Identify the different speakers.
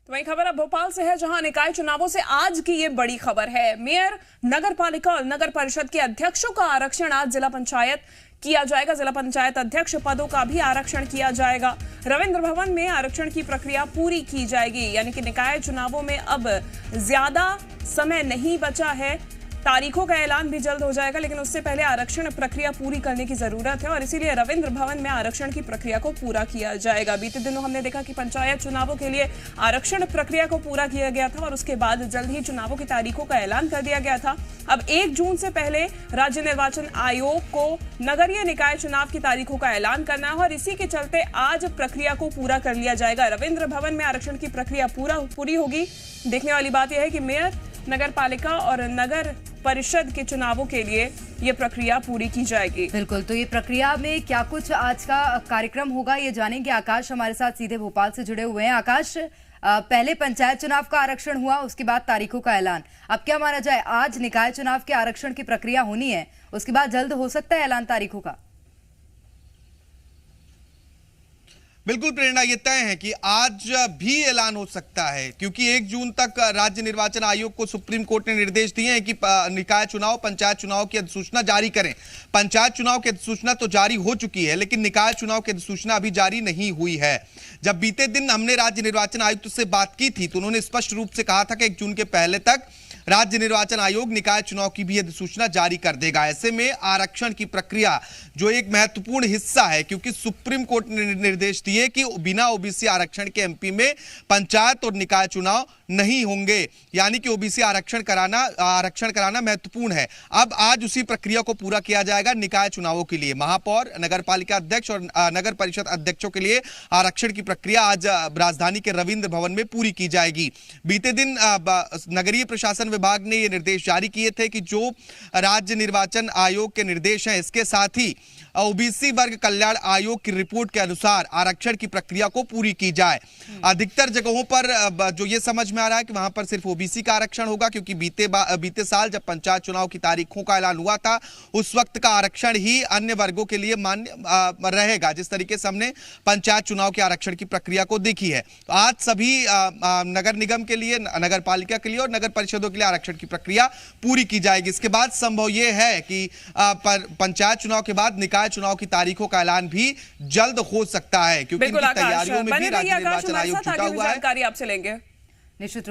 Speaker 1: तो वही खबर अब भोपाल से है, जहां निकाय चुनावों से आज की ये बड़ी खबर है। मेयर, नगर पालिका और नगर परिषद के अध्यक्षों का आरक्षण आज जिला पंचायत किया जाएगा। जिला पंचायत अध्यक्ष पदों का भी आरक्षण किया जाएगा। रविंद्र भवन में आरक्षण की प्रक्रिया पूरी की जाएगी, यानी कि निकाय चुनावों में अब ज्यादा समय नहीं बचा है। तारीखों का ऐलान भी जल्द हो जाएगा, लेकिन उससे पहले आरक्षण प्रक्रिया पूरी करने की जरूरत है और इसीलिए रविंद्र भवन में आरक्षण की प्रक्रिया को पूरा किया जाएगा। बीते दिनों हमने देखा कि पंचायत चुनावों के लिए आरक्षण प्रक्रिया को पूरा किया गया था और उसके बाद जल्द ही चुनावों की तारीखों का ऐलान कर दिया गया था। अब 1 जून से पहले राज्य निर्वाचन आयोग को नगरीय निकाय चुनाव की तारीखों का ऐलान करना है और इसी के चलते आज प्रक्रिया को पूरा कर लिया जाएगा। रविंद्र भवन में आरक्षण की प्रक्रिया पूरी होगी। देखने वाली बात यह है कि मेयर, नगर पालिका और नगर परिषद के चुनावों के लिए ये प्रक्रिया पूरी की जाएगी।
Speaker 2: बिल्कुल, तो ये प्रक्रिया में क्या कुछ आज का कार्यक्रम होगा ये जानेंगे। आकाश हमारे साथ सीधे भोपाल से जुड़े हुए हैं। आकाश, पहले पंचायत चुनाव का आरक्षण हुआ, उसके बाद तारीखों का ऐलान। अब क्या माना जाए, आज निकाय चुनाव के आरक्षण की प्रक्रिया होनी है, उसके बाद जल्द हो सकता है ऐलान तारीखों का?
Speaker 3: बिल्कुल प्रेरणा, ये तय है कि आज भी ऐलान हो सकता है, क्योंकि 1 जून तक राज्य निर्वाचन आयोग को सुप्रीम कोर्ट ने निर्देश दिए हैं कि निकाय चुनाव, पंचायत चुनाव की अधिसूचना जारी करें। पंचायत चुनाव की अधिसूचना तो जारी हो चुकी है, लेकिन निकाय चुनाव की अधिसूचना अभी जारी नहीं हुई है। जब बीते दिन हमने राज्य निर्वाचन आयुक्त से बात की थी, तो उन्होंने स्पष्ट रूप से कहा था कि 1 जून के पहले तक राज्य निर्वाचन आयोग निकाय चुनाव की भी अधिसूचना जारी कर देगा। ऐसे में आरक्षण की प्रक्रिया जो एक महत्वपूर्ण हिस्सा है, क्योंकि सुप्रीम कोर्ट ने निर्देश दिए कि बिना ओबीसी आरक्षण के एमपी में पंचायत और निकाय चुनाव नहीं होंगे, यानी कि ओबीसी आरक्षण कराना महत्वपूर्ण है। अब आज उसी प्रक्रिया को पूरा किया जाएगा। निकाय चुनावों के लिए महापौर, नगर पालिका अध्यक्ष और नगर परिषद अध्यक्षों के लिए आरक्षण की प्रक्रिया आज राजधानी के रविंद्र भवन में पूरी की जाएगी। बीते दिन नगरीय प्रशासन विभाग ने ये निर्देश जारी किए थे कि जो राज्य निर्वाचन आयोग के निर्देश हैं, इसके साथ ही ओबीसी वर्ग कल्याण आयोग की रिपोर्ट के अनुसार आरक्षण की प्रक्रिया को पूरी की जाए। अधिकतर जगहों पर जो ये समझ में आ रहा है कि वहां पर सिर्फ ओबीसी का आरक्षण होगा, क्योंकि बीते साल जब पंचायत चुनाव की तारीखों का ऐलान हुआ था, उस वक्त का आरक्षण ही अन्य वर्गों के लिए मान्य रहेगा, जिस तरीके से हमने पंचायत चुनाव के आरक्षण की प्रक्रिया को देखी है। तो आज सभी नगर निगम के लिए, नगर पालिका के लिए और नगर परिषदों के लिए आरक्षण की प्रक्रिया पूरी की जाएगी। इसके बाद संभव यह है कि पंचायत चुनाव के बाद निकाय चुनाव की तारीखों का ऐलान भी जल्द हो सकता है, क्योंकि इनकी तैयारियों में भी राज्य निर्वाचन आयोग जुटा हुआ है।
Speaker 1: जानकारी आपसे लेंगे निश्चित रूप